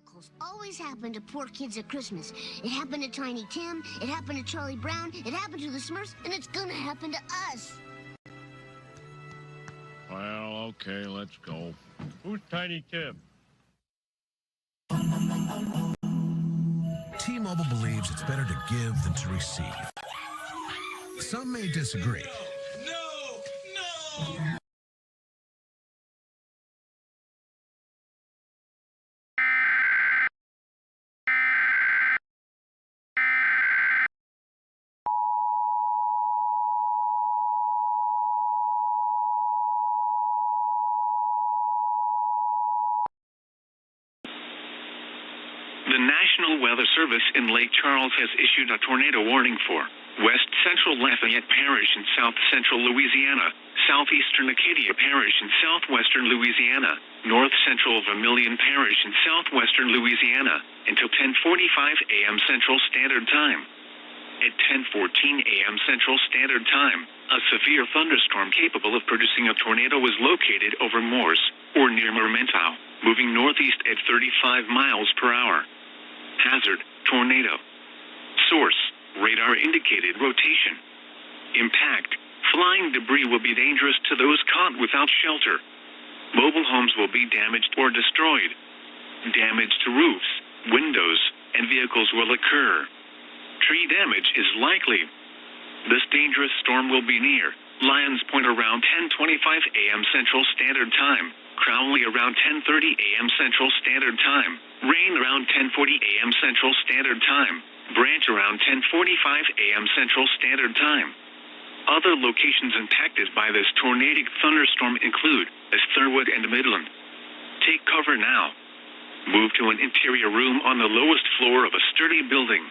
Miracles always happen to poor kids at Christmas. It happened to Tiny Tim, it happened to Charlie Brown, it happened to the Smurfs, and it's gonna happen to us. Well, okay, let's go. Who's Tiny Tim? T-Mobile believes it's better to give than to receive. Some may disagree. No! The National Weather Service in Lake Charles has issued a tornado warning for West Central Lafayette Parish in South Central Louisiana, Southeastern Acadia Parish in Southwestern Louisiana, North Central Vermilion Parish in Southwestern Louisiana, until 10:45 a.m. Central Standard Time. At 10:14 a.m. Central Standard Time, a severe thunderstorm capable of producing a tornado was located over Morse, or near Mermentau, moving northeast at 35 miles per hour. Hazard, tornado. Source, radar indicated rotation. Impact, flying debris will be dangerous to those caught without shelter. Mobile homes will be damaged or destroyed. Damage to roofs, windows, and vehicles will occur. Tree damage is likely. This dangerous storm will be near Lions Point around 10:25 a.m. Central Standard Time, Crowley around 10:30 a.m. Central Standard Time, Rain around 10:40 a.m. Central Standard Time, Branch around 10:45 a.m. Central Standard Time. Other locations impacted by this tornadic thunderstorm include Thurwood and Midland. Take cover now. Move to an interior room on the lowest floor of a sturdy building.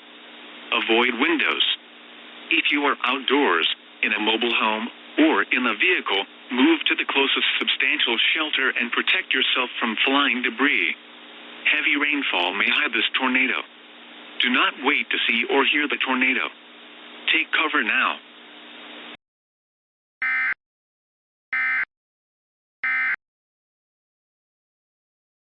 Avoid windows. If you are outdoors, in a mobile home, or in a vehicle, move to the closest substantial shelter and protect yourself from flying debris. Heavy rainfall may hide this tornado. Do not wait to see or hear the tornado. Take cover now.